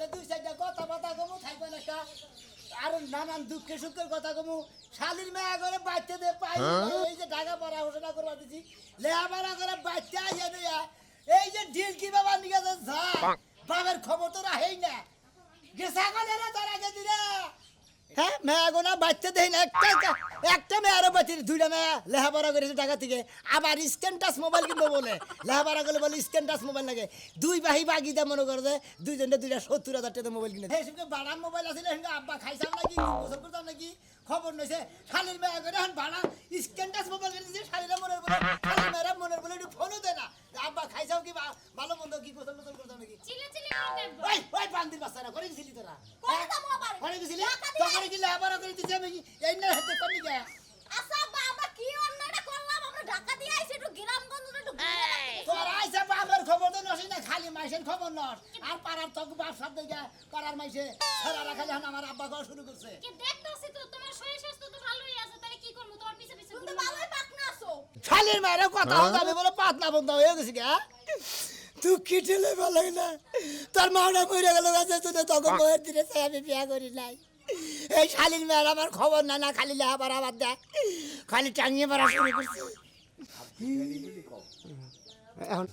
তাহলে দুই সাইডে কথা কথা কমু থাকবে না একটা আর নানান দুঃখে সুখের কথা কমু শালির মেয়া করে বাচ্চা দিয়ে পাই এই যে ঢাকা পড়া ঘোষণা করবা দিছি লেহাপড়া করে বাচ্চা আইয়া দেয়া এই যে ডিল কি বাবা নিয়ে যা বাবার খবর তো রাহেই না গেছা গেলে না তার আগে দিলে হ্যাঁ মেয়া গোনা বাচ্চা দেই না একটা মেয়ারও বাচ্চা দুইটা মেয়া লেহাপড়া করেছে ঢাকা থেকে আবার স্ক্যান টাচ মোবাইল কিনবো বলে লেহাপড়া করলে বলে স্ক্যান টাচ মোবাইল লাগে দুই বাহি বাগিদা মনে করে যে দুইজনে 70,000 টাকা মোবাইল কিনে সেই সঙ্গে বাড়ান মোবাইল আছে সঙ্গে আব্বা খাইছাম নাকি গোসল করতাম নাকি খবর নইছে শালির মেয়া করে এখন বাড়া স্ক্যান টাচ মোবাইল কিনেছে শালিরা মনের বলে শালির মেয়েরা মনের বলে একটু ফোনও দেয় না আব্বা খাইছাও কি ভালো মন্দ কি গোসল গোসল করতাম নাকি ওই বান্দির বাচ্চারা করে গেছিলি তোরা করে গেছিলি তখন কি লেহাপড়া করে দিছে আমি এই না হাতে কমি গেয়া আচ্ছা আব্বা আমরা কি অন্যটা করলাম আমরা ঢাকা দিয়ে আইছি একটু গ্রামগঞ্জ একটু তোর আইসা বাবার খবর তো নসি না খালি মাইসের খবর নস আর পাড়ার তক বাপ সব দেখা পাড়ার মাইসে সারা রাখা যখন আমার আব্বা করা শুরু করছে কি দেখতাছি তো তোমার শরীর স্বাস্থ্য তো ভালোই আছে তাহলে কি করব তোমার পিছে পিছে তুমি তো ভালোই পাকনা আছো শালির মায়ের কথা হবে বলে পাতলা বন্ধ হয়ে গেছে গা তুই কি ঠেলে ভালো না তোর মাওনা মরে গেল গাছে তুই তখন বইয়ের দিনে আমি বিয়া করি নাই এই শালির মেয়ের আমার খবর না না খালি লেহাপড়া আবার দেয় খালি টাঙিয়ে পড়া শুরু করছে এখন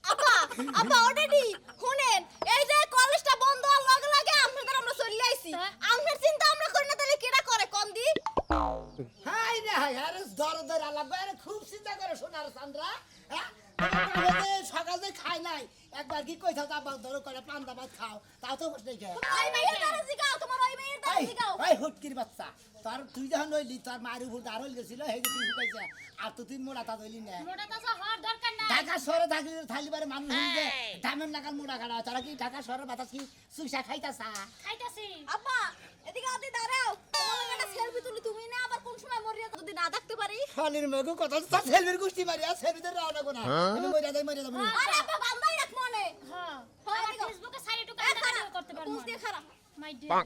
আব্বা আব্বা অলরেডি শুনেন এই যে কলেজটা বন্ধ হওয়ার লগে লগে আপনাদের আমরা চলে আইছি আপনার চিন্তা আমরা করি না তাহলে কেডা করে কোন দি হাই রে হাই আরে দরদের আলাপ আরে খুব চিন্তা করে সোনার চান্দ্রা হ্যাঁ সকালে খাই নাই একবার কি কইতাও আবার ধরো করে পান্তা ভাত খাও তাও তো বসে খাও ওই মেয়ের দ্বারা জিগাও তোমার ওই মেয়ের দ্বারা জিগাও ওই হুটকির বাচ্চা তোর তুই যখন হইলি তোর মায়ের উপর দাঁড়ল গেছিল হেই তুই হুকাইছে আর তো তুই মোড়া তা হইলি না মোটা তাজা হওয়ার দরকার নাই ঢাকা শহরে থাকলি বারে মানুষ হইছে দামের নাগাল মোড়া কাটা তোরা কি ঢাকা শহরের বাতাস কি সুইসা খাইতাছা খাইতাছি আব্বা এদিকে আদি দাঁড়াও তোমার একটা সেলফি তুলি তুমি না আবার কোন সময় মরিয়া যদি না দেখতে পারি শালির মেঘু কথা তো সেলফির গুষ্টি মারিয়া সেলফিতে রাওনা কোনা আমি মরিয়া যাই আরে আব্বা বান্দাই রাখ মনে হ্যাঁ হ্যাঁ, আমার এদিকে। ফেসবুকে সাইডে টুকু এ খারাপ করতে পারবো বুঝতে খারাপ মাই ডিয়ার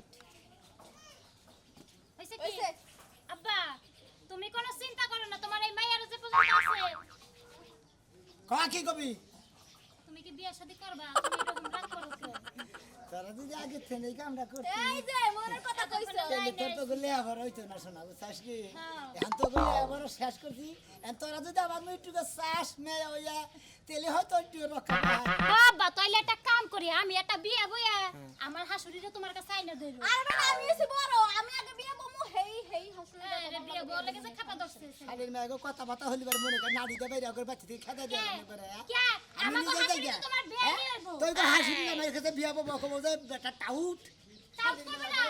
হইছে কি হইছে আব্বা তুমি কোনো চিন্তা করো না তোমার এই মাইয়ার যে পর্যন্ত আছে কয়া কি কবি তুমি কি বিয়ে শাদী করবা তুমি এরকম রাগ করো কেন তোরা যদি আগে থেনে কামটা করতি এই যে মনের কথা কইছো তাহলে তোর তো গলে আবার হইতো না শোনা বুঝছাস কি হ্যাঁ। এখন তো গলে আবার শেষ করছি এখন তোরা যদি আবার একটুকে চাষ মেয়ে হইয়া তেলে হয়তো একটু রক্ষা পায় বাবা তাইলে একটা কাম করি আমি একটা বিয়ে বইয়া আমার হাসুরিরে তোমার কাছে আইনা দেব আরে বাবা আমি এসে বড় আমি আগে বিয়ে বমু হেই হেই হাসলে আরে বিয়ে বলে গেছে খাপা দছছে শালির মেয়েকে কথা বাতা হলিবার মনে করে নাড়িতে বাইরে করে বাচ্চা থেকে খেতে দেয় মনে করে কে আমি আমাকে নিজে হাসুরি যাই তোমার বিয়ে নিয়ে আসবো তুই তো হাসি না মেয়ের কাছে বিয়া বাবা কবো যে বেটা টাউট তাও করবে না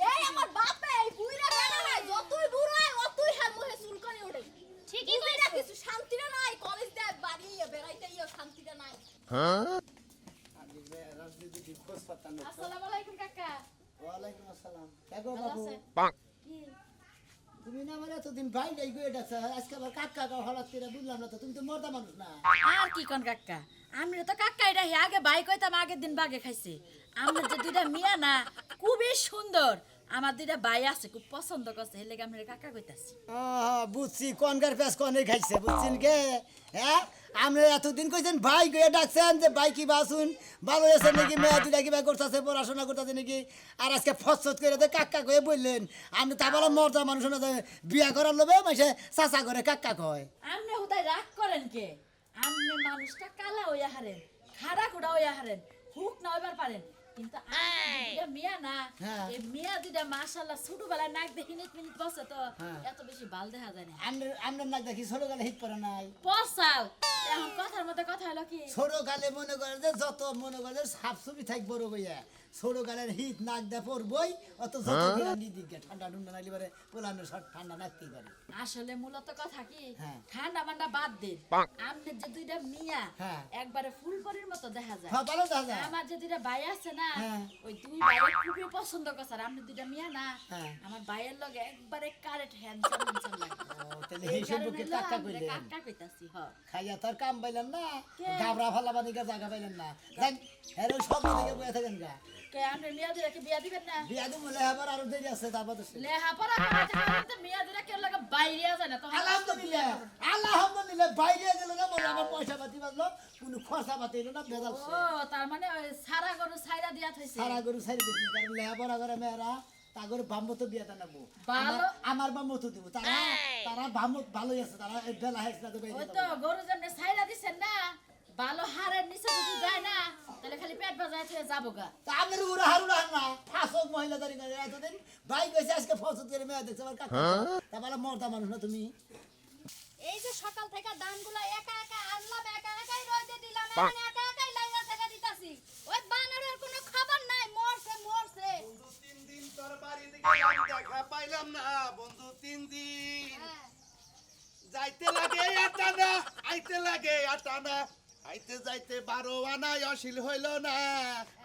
এই আমার বাপে এই বুইরা বেড়া নাই যতই বুড়ো হয় অতই হার মুখে চুলকানি ওঠে ঠিকই বুইরা কইছো কিছু শান্তিটা নাই কলেজ দেয় বাড়ি বেড়াইতে ইয়ে শান্তিটা নাই রাজনীতি খোঁজ পাতা না আসসালামু আলাইকুম কাকা ওয়ালাইকুম আসসালাম কেগো ভালো বাবু আছেন কি তুমি না মানে এতদিন বাইরে গিয়ে ডাকছ আজকে আবার কাকা হঠাৎ করে বুঝলাম না তো তুমি তো মর্দা মানুষ না আর কি কোন কাকা আমরা তো কাকা এটা আগে বাই কইতাম আগের দিন বাগে খাইছে আমরা যে দুইটা মিয়া না খুবই সুন্দর আমার দুইটা ভাই আছে খুব পছন্দ করছে এর লাগি আমরা কাকা কইতাছি বুঝছি কনকার পেস কনে খাইছে বুঝছেন কে হ্যাঁ আমরা এতদিন কইছেন ভাই গিয়ে ডাকছেন যে ভাই কি বাসুন ভালো আছে নাকি মেয়ে দুটা কিবা করতেছে পড়াশোনা করতেছে নাকি আর আজকে ফসফস করে তো কাকা কয়ে বললেন আমি তা বলা মর্দা মানুষ না বিয়া করার লোভে মাসে চাচা করে কাকা কয় আপনি হুদাই রাগ করেন কে আপনি মানুষটা কালা হইয়া হারেন খাড়া খুড়া হইয়া হারেন হুক না হইবার পারেন কিন্তু দুইটা মিয়া না হ্যাঁ। এই মিয়া দুইটা মাশাআল্লাহ ছোটবেলায় নাক দেখি মিনিট বসে তো হ্যাঁ। এত বেশি বাল দেখা যায় না আমরা না দেখি ছোট গালে হিট করে নাই পসাও এখন কথার মধ্যে কথা হলো কি ছোট গালে মনে করে যে যত মনে করে যে সাপ ছবি থাক বড় বইয়া ছোট গালের হিট নাক দে পড়বই অত যত দিকে ঠান্ডা টুন্ডা নাইলে পারে পোলানোর শর্ট ঠান্ডা নাকতেই পারে আসলে মূলত কথা কি হ্যাঁ। ঠান্ডা মান্ডা বাদ দিন আমাদের যে দুইটা মিয়া হ্যাঁ। একবারে ফুলপরির মতো দেখা যায় হ্যাঁ ভালো দাদা আমার যে দুইটা ভাই আছে না হ্যাঁ। ওই দুই ভাই খুবই পছন্দ করছে আর আমরা দুইটা মিয়া না হ্যাঁ। আমার ভাইয়ের লগে একবারে কারেক্ট হ্যান্ডসাম লাগে তাহলে এই এই সম্পর্কে কারণে কাকা আমরা কইলেন কাকা কইতাছি হ খাইয়া তোর কাম পাইলেন না কে? গাবরা ফালাবা দিকে জায়গা পাইলেন না জান এর সব দিকে বয়ে থাকেন গা কে আমরা মিয়া দুইটাকে বিয়া দিবেন না বিয়া দিমু লে আবার আরো দেরি আছে তারপর তো লেহাপড়া করাতে করাতে মিয়া দুইটা কেউ লাগে বাইরে যায় না তো আলহামদুলিল্লাহ আলহামদুলিল্লাহ বাইরে গেল না বলে আমার পয়সা পাতি বাজলো কোনো খরচা পাতি এলো না ভেজাল ও তার মানে ওই সারা সারা গরু ছাইরা দিয়া থইছে সারা গরু ছাড়ি দিছি কারণ লেহাপড়া করে মেয়েরা তাগর বাম্মত বিয়া তা নেবো ভালো। আমার বাম্মত দিব তারা তারা বাম্মত ভালোই আছে তারা এই বেলা হেসলা দেবে ওই তো গরু যেমনে ছাইরা দিছেন না ভালো হাড়ের নিচে যদি যায় না তাহলে খালি পেট বাজায় থেকে যাবো গা তা আমার উড়া হারুন না ফাঁসক মহিলা দাঁড়ি করে এতদিন ভাই গেছে আজকে ফসল করে মেয়ে দেখছে আমার কাকা তা বলে মর্দা মানুষ না তুমি এই যে সকাল থেকে ধানগুলো একা একা আনলাম একা একাই রোদে দিলাম এখন একা একাই লাইনা থেকে দিতাছি ওই বানরের কোনো খবর নাই মরছে মরছে বন্ধু 3 দিন তোর বাড়ি থেকে আমি দেখা পাইলাম না বন্ধু 3 দিন হ্যাঁ। যাইতে লাগে আটানা আইতে লাগে আটানা আইতে যাইতে 12 আনায় অশীল হইল না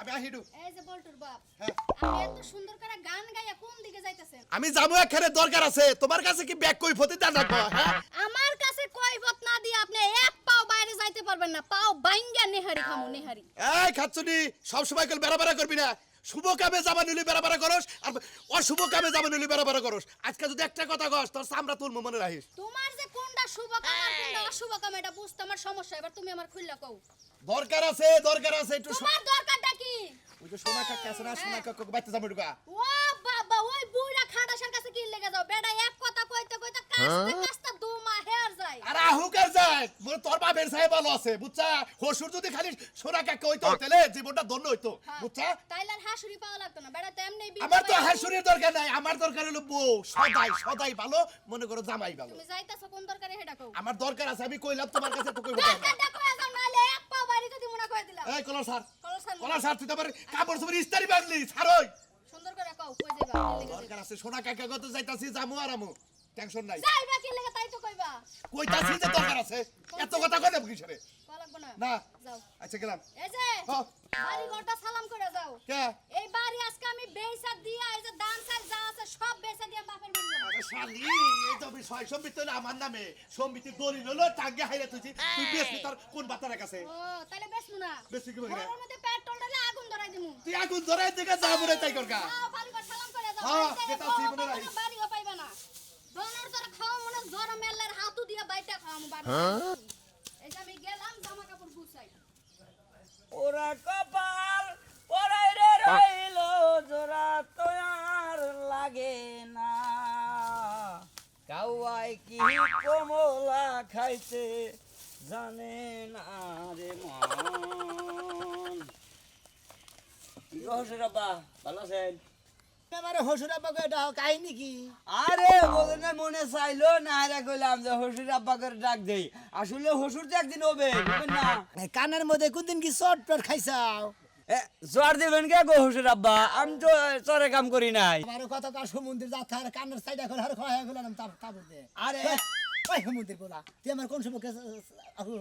আমি আহিডু এই যে বল্টুর বাপ হ্যাঁ। আপনি এত সুন্দর করে গান গাইয়া কোন দিকে যাইতাছেন আমি যাবো এখানে দরকার আছে তোমার কাছে কি ব্যাগ কই ফতে দাঁড় রাখবো হ্যাঁ আমার কাছে কৈফত না দিয়ে আপনি এক পাও বাইরে যাইতে পারবেন না পাও বাইঙ্গা নেহারি খামু নেহারি এই খাচ্ছুনি সব সময় কল বেড়া বেড়া করবি না শুভ কামে যাবা নিলি বেড়া বেড়া করস আর অশুভ কামে যাবা নিলি বেড়া বেড়া করস আজকে যদি একটা কথা কস তোর সামরা তোর মনে রাখিস তোমার যে কোনটা শুভ কাম আর কোনটা অশুভ কাম এটা বুঝতে আমার সমস্যা এবার তুমি আমার খুললা কও দরকার আছে একটু তোমার দরকারটা কি ওই যে সোনা কাকা আছে না সোনা কাকা বাইতে যাবো ঢুকা ও বাবা ওই বুইড়া খাটাসের কাছে কি লেগে যাও বেটা এক কথা কইতে কইতে কাস্তে কাস্তে দুমা হেয়ার যায় আরে আহুকার যায় মোর তোর বাপের সাহেব ভালো আছে বুঝছা হসুর যদি খালি সোনা কাকা হইতো তাহলে জীবনটা ধন্য হইতো বুঝছা তাইলে আর হাসুরি পাওয়া লাগতো না বেটা তো এমনি আমার তো হাসুরের দরকার নাই আমার দরকার হলো বউ সদাই ভালো মনে করো জামাই ভালো তুমি যাইতাছো কোন দরকারে হেডা কও আমার দরকার আছে আমি কইলাম তোমার কাছে তো কইব দরকারটা কই যাও নালে এক পাও বাইরে যদি মনে কই দিলাম এই colour sir colour sir colour sir তুই তো আমার কাপড় সবর ইস্তারি বাগলি ছাড়ই সুন্দর করে কও কই যাইবা কি লেগে দরকার আছে সোনা কাকা কত যাইতাছি জামু আর আমু টেনশন নাই যাইবা কি লেগে তাই তো কইবা কইতাছি যে দরকার আছে এত কথা কই দেব কিসরে কল লাগবে না না যাও আচ্ছা গেলাম এই যে হ্যাঁ। বাড়ি ঘরটা সালাম করে যাও কে এই বাড়ি আজকে আমি বেইসা দিয়া এই যে দান চাল যা আছে সব বেইসা দিয়া বাপের বাড়ি যাবো আরে শালি এই তো বিষয় সম্বিত হলো আমার নামে সম্বিতি দলিল হলো টাঙ্গে হাইরে তুই তুই বেশি তোর কোন বাতার কাছে ও তাইলে বেশমু না বেশি কি বলে ঘরের মধ্যে পেট্রোল ঢালে আগুন ধরাই দিমু তুই আগুন ধরে দিকে যাবো রে তাই করকা যাও বাড়ি ঘর সালাম করে যাও হ্যাঁ, এই যেটা জায়গায় আছে মনে বড় রাখিস। বাড়িও পাইবা না দোনার তোর খাওয়া মনে জ্বর মেলার হাতু দিয়া বাইটা খাওয়ামু বাড়ি এই যে আমি গেলাম জামা কাপড় গুছাই ওরা কপাল পরাই রে রইল জোড়া তো আর লাগে না কাউয়াই কি কমলা খাইতে জানে না রে মন কি হসে রাব্বা ভালো আছেন এবারে হসুর আব্বাকে এটা কাহিনী কি আরে বলেন মনে চাইলো না রে কইলাম যে হসুর আব্বাকে ডাক দেই আসলে হসুর তো একদিন হবে বুঝবেন না এই কানের মধ্যে কোনদিন কি চট টট খাইছাও জোয়ার দিবেন কে গো হসুর আব্বা আমি তো চরে কাম করি নাই আমার কত কার সমুদ্রে যাতে আর কানের সাইডে এখন আর খাওয়া গেলাম তাবুতে আরে ওই সমুদ্রের বলা তুই আমার কোন সময়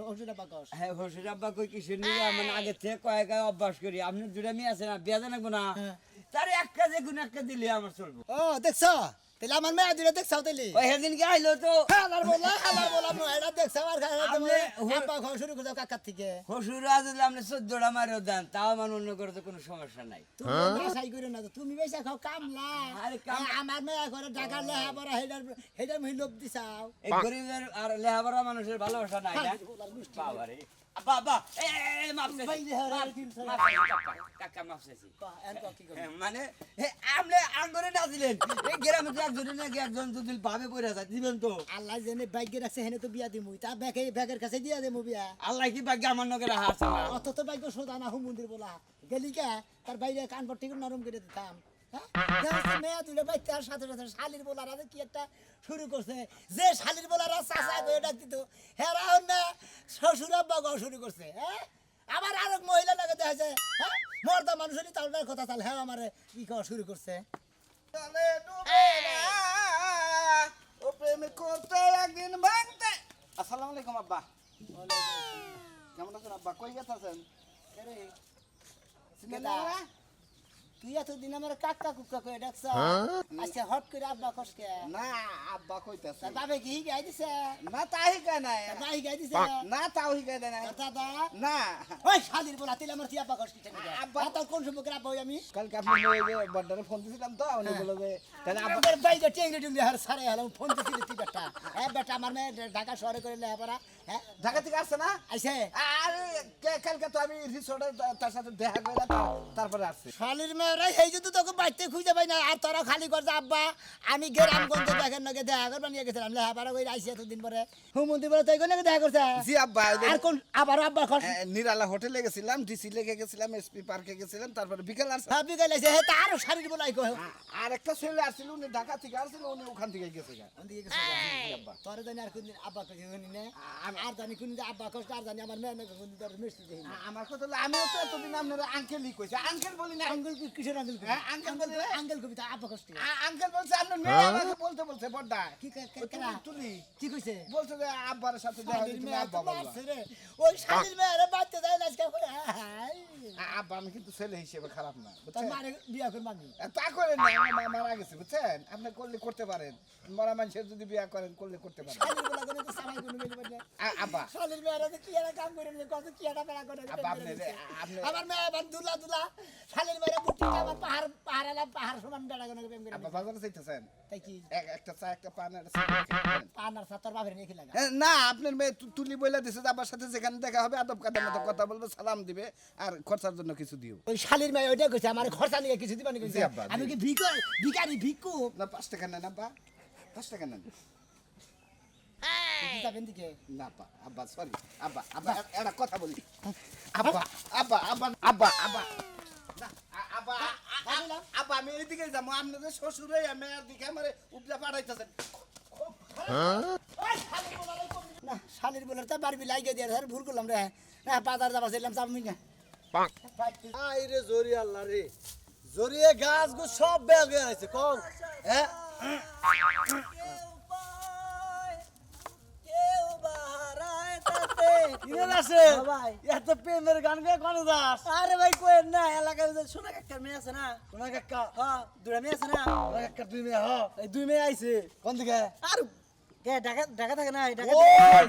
হসুর আব্বা কস হ্যাঁ হসুর আব্বা কই কিছু নিয়ে মানে আগে থেকে কয়েক অভ্যাস করি আপনি দুটা মেয়ে আছে না বিয়া জানাবো না হ্যাঁ। তার একটা যে কোনো একটা দিলে আমার চলবো ও দেখছো তাহলে আমার মেয়ে দুটো দেখছাও তাইলে ওই সেদিন কি আইলো তো হালার বলা এটা দেখছো আর আব্বা খাওয়া শুরু করে কাকার থেকে হসুর যদি আপনি 14টা মারেও দেন তাও আমার অন্য করে তো কোনো সমস্যা নাই তুমি আশাই করো না তো তুমি বেশা খাও কামলা আরে কাম- আমার মেয়ে করে ঢাকার লেহা বড় হেডার মুহি লোভ দিছাও এই গরিবের আর লেহাবরা মানুষের ভালোবাসা নাই না বাবারে বাবা এই মাফ চাইছি। বাইরে হারে আর দিন মাফ চাইছি, কাকা মাফ চাইছি। মানে আপনি আঙ্গরে না দিলেন এই গ্রামে তো একজন নাকি একজন যদি ভাবে পড়ে যায় দিবেন তো আল্লাহ জেনে বাইকে রাখছে হেনে তো বিয়া দিমু তা ব্যাগের কাছে দিয়া দেমু বিয়া আল্লাহ কি ভাগ্য আমার নগরে হাসে না অত তো বাইক সোদা না হুমুন্দির বলা গেলি কে তার বাইরে কান পট্টি করে নরম করে দিতাম মেয়া তুলে বাইতে আর সাথে সাথে শালির বলার কি একটা শুরু করছে যে শালির বলার চাচা করে ডাক দিত হেরা না শ্বশুর আব্বা গাও শুরু করছে হ্যাঁ আবার আরেক মহিলা লাগে দেখা যায় হ্যাঁ মর্দা মানুষেরই তালটার কথা চাল হ্যাঁ আমার কি খাওয়া শুরু করছে চলে ডুবে না ও প্রেম করতে একদিন ভাঙতে আসসালামু আলাইকুম আব্বা কেমন আছেন আব্বা কই গেছেন তুই এতদিন আমার কাকা কুকা করে ডাকছ আচ্ছা হট করে আব্বা কসকে না আব্বা কইতাছে তার বাবে কি গাই দিছে না তাই হিকায় নাই তার ভাই গাই দিছে না তাও হিকায় দেয় নাই তার দাদা না ওই শালির বলা তিল আমার তুই আব্বা কস কি আব্বা। তার কোন সম্পর্কে আব্বা হই আমি কালকে আপনি বড়দারে ফোন দিছিলাম তো উনি বলল যে তাহলে আব্বা আমার বাইরে টেংরে টুংরে হার সারে হলাম ফোন দিছিলি তুই বেটা হ্যাঁ বেটা আমার মেয়ে ঢাকা শহরে করে লেখাপড়া হ্যাঁ ঢাকা থেকে আসছে না আইছে আরে কালকে তো আমি রিসোর্টে তার সাথে দেখা করে তারপরে আসছে শালির মেয়েরা এই যদি তোকে বাইতে খুঁজে পাই না আর তোরা খালি করছে আব্বা আমি গ্রামগঞ্জে দেখেন নাকি দেখা করবার নিয়ে গেছিলাম লেখাপড়া করে আইসি এতদিন পরে হুমন্দি বলে তাই কোনে দেখা করছে জি আব্বা আর কোন আবার আব্বা খস নিরালা হোটেলে গেছিলাম ডিসি লেকে গেছিলাম এসপি পার্কে গেছিলাম তারপরে বিকেল আসছে ভাবি গেলেছে হে তার শাড়ির বলাই কো আর একটা ছেলে আসছিল উনি ঢাকা থেকে আসছিল উনি ওখান থেকে গেছে তোরে জানি আর কোনদিন আব্বা কই শুনি না আর জানি কোনদিন আব্বা কষ্ট আর জানি আমার মেয়ে নাকি কোনদিন তোর মিষ্টি দেই না আমার কথা হলো আমিও তো এতদিন আপনার আঙ্কেলই কইছে আঙ্কেল বলি না আঙ্গুল কিসের আঙ্গুল হ্যাঁ, আঙ্কেল বলে না? আঙ্গুল কবিতা আব্বা কষ্ট আঙ্কেল বলছে আপনার মেয়ে আমাকে বলছে বড়দা কি তুলি, তুলি কি কইছে বলছে যে আব্বার সাথে দেখা হয়েছে তুমি আব্বা বলবা ওই শালির মেয়েরা বাচ্চা যায় না আজকে আব্বা আমি কিন্তু ছেলে হিসেবে খারাপ না তার বুঝছেন মারে বিয়া করে মামি তা করেন না আমার মা মারা গেছে বুঝছেন আপনি করলে করতে পারেন মরা মানুষের যদি বিয়া করেন করলে করতে পারেন শালির বলা করে তো সবাই কোনো মিলে পারে আব্বা শালির মেয়েরা তো কি একটা কাম করে নিয়ে কত কি একটা বেলা করে আব্বা আপনি আপনি আমার মেয়ে আবার দুলা শালির মেয়েরা বুটি আমার পাহাড় সমান বেড়া করে প্রেম করে আব্বা বাজারে যাইতেছেন তাই কি একটা চা একটা পান একটা পানার সাতর বাপের রেখে লাগা না আপনার মেয়ে তুলি বইলা দিছে যে আব্বার সাথে যেখানে দেখা হবে আদব কাদার মতো কথা বলবে সালাম দিবে আর খরচার জন্য কিছু দিও ওই শালির মেয়ে ওইটা কইছে আমার খরচা নিয়ে কিছু দিবানি কইছে জি আব্বা, জি। আমি কি ভিখারি ভিক্ষু না 5 টাকা নেন আব্বা 5 টাকা নেন যাবেন দিকে না আব্বা সরি আব্বা আব্বা একটা কথা বলি আব্বা আব্বা আব্বা আব্বা আব্বা না, আব্বা আব্বা আমি এইদিকে যাবো আপনাদের শ্বশুরে মেয়ের দিকে আমার উপজা পাঠাইতেছেন না শালির বলে তো বারবি লাগিয়ে দিয়ে স্যার ভুল করলাম রে না বাজার যাবা ছিলাম চাপমি না আই রে জরি আল্লাহ রে জরিয়ে গাছ গো সব ব্যাগ হয়ে আছে কম হ্যাঁ এত প্রেমের গান গে কোন দাস আরে ভাই কোয়েন না এলাকায় সোনা কাকার মেয়ে আছে না কোনা কাকা হ্যাঁ দুটা মেয়ে আছে না কোনা কাকা তুই মেয়ে হ এই দুই মেয়ে আইছে কোন দিকে আর কে ঢাকা ঢাকা থাকে না ঢাকা ও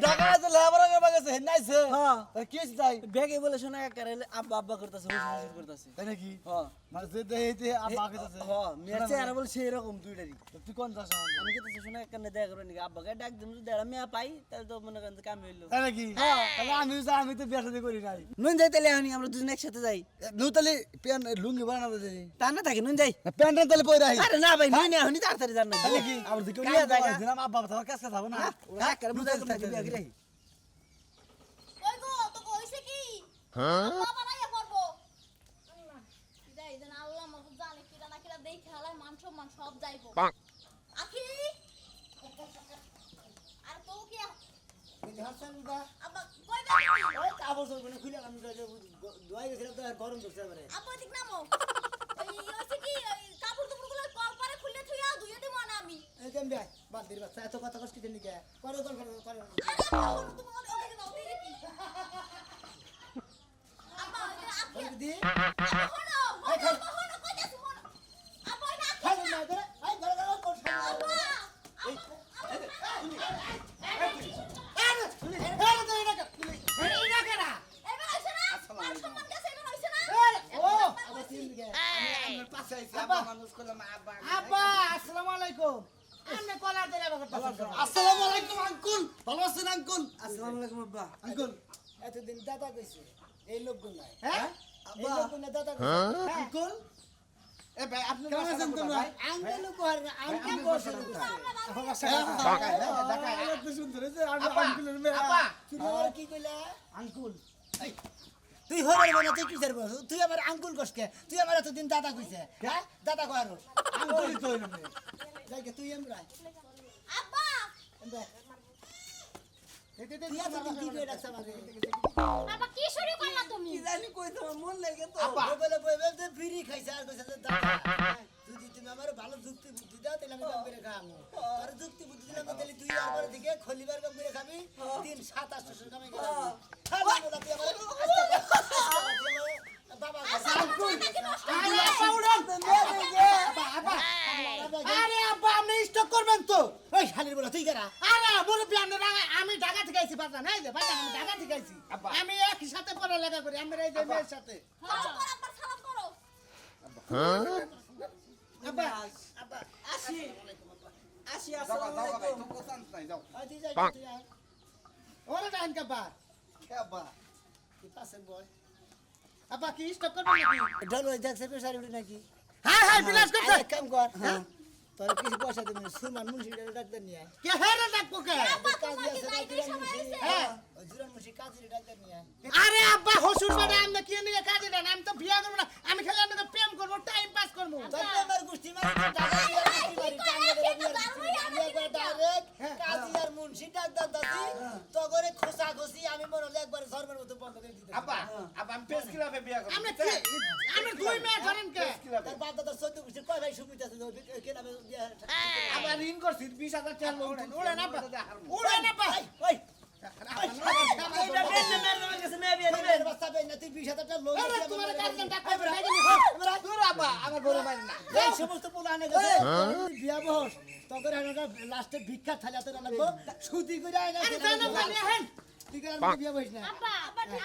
ঢাকা আছে লেবার আগে বাগেছে হেনাইছে হ্যাঁ কি হইছে তাই ব্যাগে বলে সোনা কাকার আব্বা আব্বা করতেছে হুসুর করতেছে তাই নাকি হ্যাঁ মানে যে দেইতে আব্বা কইতাছে হ্যাঁ মেয়ে চেহারা বলে সেই রকম দুইটারই তুই কোন দাস আমি কিন্তু সোনা কাকার না দেখা করবেন নাকি আব্বাকে ডাক দিম যদি একটা মেয়ে পাই তাহলে তো মনে করেন যে কাম হইলো তাই নাকি তাহলে আমি তো বিয়া শাদী করি নাই নুন যাই তাহলে আমি আমরা দুজন একসাথে যাই নুতালি প্যান লুঙ্গি বানাবো দেই তা না থাকে নুন যাই প্যান্ট তাহলে পরে রাখি আরে না ভাই নুন এখনই তাড়াতাড়ি জান না তাহলে কি আমার দিকে কাজ নিয়ে জায়গা। দিলাম আব্বা তোমার কাছে যাবো না কাকার বুঝাই তোমাকে বিয়া করে ওই গো তোকে হইছে কি আল্লাহ বানাইয়া পড়বো আল্লাহ দেই দেন আল্লাহ আমাকে জানে কিরা না কিরা দেখে হালায় মান সম্মান সব যাইবো আখি আর তো কি আব্বা কই যাবি আবসর কোনে খুলে আমি দোয়াই গেছিলাম তো গরম ধরছে আমারে আব্বা ঠিক নামো এই হইছে কি ওই কাপড় টুপড়গুলো কল পারে খুলে থুইয়া ধুইয়া দিমু না আমি এই কেন ভাই বান্দির বাচ্চা এত কথা কষ্ট দিন নিকে করো আরে আব্বা তোমার ওদিকে নাও ওদিকে কি আব্বা আব্বা দি হনো হনো কই যাস হনো আব্বা না খালি না দে আই ঘরে কোন আব্বা এবার আইছে না মান সম্মান গেছে এবার হইছে না আপনার পাশে আইছি আব্বা মানুষ করলাম আব্বা আব্বা আসসালামু আলাইকুম আমি কলা দিলে বাবা আসসালামু আলাইকুম আঙ্কুল ভালো আছেন আঙ্কুল আসসালামু আলাইকুম আব্বা আঙ্কুল এতদিন দাদা কইছে এই লোকগুলো নাই হ্যাঁ এই লোকগুলো দাদা কইছে আঙ্কুল এ ভাই আপনি কেমন আছেন তোমরা আঙ্কেল কর আঙ্কেল বসে এত সুন্দর হয়েছে আমি আঙ্কুলের মেয়ে তুমি আমার কি কইলা আঙ্কুল তুই হরে বনা তুই কি করব তুই আমার আঙ্কুল কসকে তুই আমার এতদিন দাদা কইছে হ্যাঁ দাদা কয়ার আঙ্কুলই তো হইলো মেয়ে যাইকে তুই এমরা আব্বা এমরা তুই এতদিন কি কই রাখছ আমারে বাবা কি শুরু করলা তুমি কি জানি কই তোমার মন লাগে তো বলে বলে যে ফ্রি খাইছে আর কইছে যে দাদা যদি তুমি আমার ভালো যুক্তি বুদ্ধি দাও তাহলে আমি কাম করে খাবো আর যুক্তি বুদ্ধি দিলে তাহলে তুই আর পরে দিকে খলিবার কাম করে খাবি 3-7-800 কামাই করে খাবি বলা তুই আমার বাবা আঙ্কুল আরে ওই শালির বলা তুই কেরা আরে মুরব্বি আমি ঢাকা থেকে আইছি বাজান এই যে বাজান আমি ঢাকা থেকে আইছি আব্বা। আমি একই সাথে পড়ালেখা করি আমরা এই যে মেয়ের সাথে সালাম করো আব্বা সালাম করো আব্বা আব্বা আসি আসি যাও যাও ভাই আসসালামু তো কোথান নাই যাও আই তুই যাই তুই আয় ওরে ডান কাবা আব্বা কি পাশে বয় আব্বা কি স্টপ করবে নাকি ঢোল ওই দেখছে পেশারি উঠে নাকি হ্যাঁ হ্যাঁ বিলাস করতে এক কাম কর তোর কিছু পয়সা দেবেন সুরমান মুন্সিটা ডাক্তার নিয়ে আয়। কে হেরে ডাকবো কে কাজী আছে না কি জুরান মুন্সি সময় হ্যাঁ ওই জুরান মুন্সি কাজী ডাক্তার নিয়ে আয়। আরে আব্বা হসুর বাড়ি আমি কি নিয়ে কাজে দেন আমি তো বিয়া করব না আমি খালি আপনাকে প্রেম করব টাইম পাস করব তোর প্রেমের গোষ্ঠী মারি টাকা দিয়ে গোষ্ঠী মারি টাঙ্গে ধরে বিয়ার গোষ্ঠী মারি। আমি একবার ডাইরেক্ট কাজী আর মুন্সি ডাক্তার দাদি তো করে খোসা খসি আমি মনে হলে একবারে ধর্মের মতো বন্ধ করে দিতে আব্বা আব্বা আমি পেস কিভাবে বিয়া করব আমরা কি আমি দুই মেয়ে ধরেন কে তার বাপ দাদার 14 গোষ্ঠী কয় ভাই সুবিধা আছে কে নামে বিয়া আবার ঋণ করছি 20000 টাকা লোন উড়ে না উড়ে না ভাই ওই এটা বেললে মেললে আমার কাছে মেয়ে বিয়ে দিবেন এর বাচ্চা বেন না তুই 20000 টাকা লোন আরে তোমার গার্জেন ডাকবে দূর আব্বা আমার বড় ভাই না এই সমস্ত পোলানে গেছে বিয়া বহস তখন লাস্টে ভিক্ষা থালাতে রাখবো সুদি করে আইনা আরে জানো বলি হেন তুই করে আমি বিয়া বহিস না আব্বা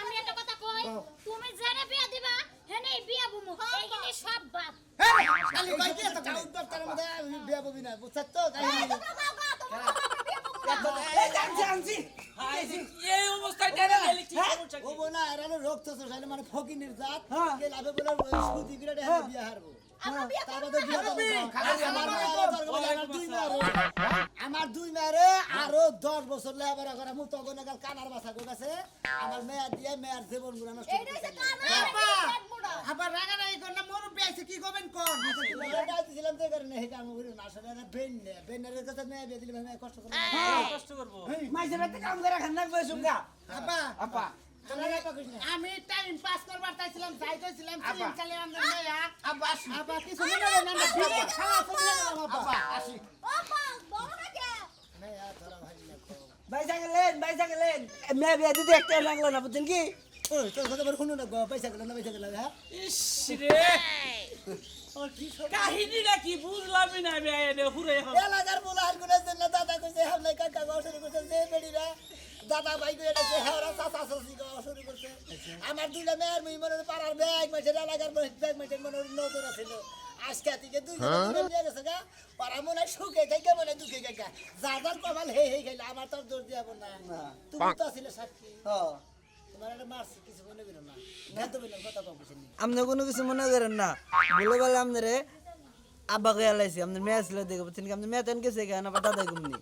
আমি একটা কথা কই তুমি যারে বিয়া দিবা হেনে বিয়া বুমু এইখানে সব বাপ খালি কই কি এত চাউদ বাপ তার মধ্যে আমি বিয়া ববি না বুঝছ তো এই জানছি আনছি এই অবস্থায় টেনে গেলি কি সমস্যা ও কি বোনা এরানো রক্ত চোষাইলে মানে ফকিনের জাত হ্যাঁ। কে লাভে বলে সুদি করে বিয়া হারবো আমরা বিয়ে তার করব মধ্যে বিয়া না। করবো আমার দুই মেয়েরে আরো 10 বছর লেখাপড়া করা মু তখন একাল কানার বাসা গো গেছে আমার মেয়া দিয়ে মেয়ের জীবন গুলো নষ্ট এইটাই যে কানা আব্বা পেট মুড়া আবার রাগা রাগি কর না মোর পেয়েছে কি করবেন কোন দিছিলাম তো কারণে হেটা আমি করি না আসলে না বেনের কাছে মেয়ে বিয়ে দিলে মেয়ে কষ্ট করে কষ্ট করব মাইছে রাতে কাম করে খান না বসে সুঙ্গা আব্বা আব্বা আমি টাইম পাস করবার চাইছিলাম যাই কইছিলাম ফিল্ম চালিয়ে আমরা মেয়া আব্বা আসি আব্বা কিছু মনে হয় না ফিল্ম খাওয়া চলে গেলাম আব্বা আব্বা আসি ও মা বড় না কে মেয়া তোরা ভাই না বাইসা গেলেন মেয়ে বিয়ে দিতে একটা লাগলো না বুঝছেন কি ওই তোর কথা বল শুনো না গো পয়সা গেল না পয়সা গেল হ্যাঁ ইস রে ও কি সব কাহিনীটা কি বুঝলামই না মেয়ে রে হুরে এলাকার বলার করে জন্য দাদা কইছে হামলে কাকা গো শুরু করছে যে বেড়িরা দাদা ভাই কইছে এটা হেওরা চাচা চাচি গো শুরু করছে আমার দুইটা মেয়ের মুই মনে পাড়ার ব্যাগ মাইছে এলাকার ব্যাগ মাইছে মনে নজর আছিল আজকে থেকে দুইজন নিয়ে গেছে গা পাড়া মনে সুখে থেকে মনে দুঃখে গেগা যার কমাল হে হে খাইলে আমার তো আর দোষ দিয়াব না তুমি তো ছিলে সাক্ষী তোমার একটা মারছি কিছু মনে করো না ভেদ বললাম কথা কম বুঝেনি আপনি কোনো কিছু মনে করেন না বলে বলে আপনারে আব্বা কে আলাইছি আপনার মেয়ে ছিল দেখে বুঝছেন কি আপনার মেয়ে তেন গেছে কেন আবার দাদা ঘুমনি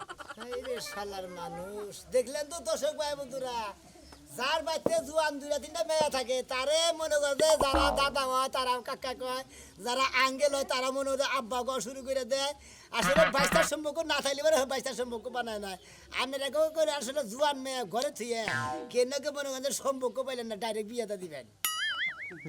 এই রে শালার মানুষ দেখলেন তো দর্শক ভাই বন্ধুরা যার বাড়িতে জুয়ান দুইটা তিনটা মেয়ে থাকে তারে মনে করে যে যারা দাদা হয় তারা কাকা কয় যারা আঙ্গেল হয় তারা মনে করে আব্বা গো শুরু করে দেয় আসলে বাইশটার সম্পর্ক না থাকলে পরে বাইশটার সম্পর্ক বানায় না আপনারা কেউ করে আসলে জুয়ান মেয়ে ঘরে থুয়ে কেন কে মনে করেন যে সম্পর্ক পাইলেন না ডাইরেক্ট বিয়েটা দিবেন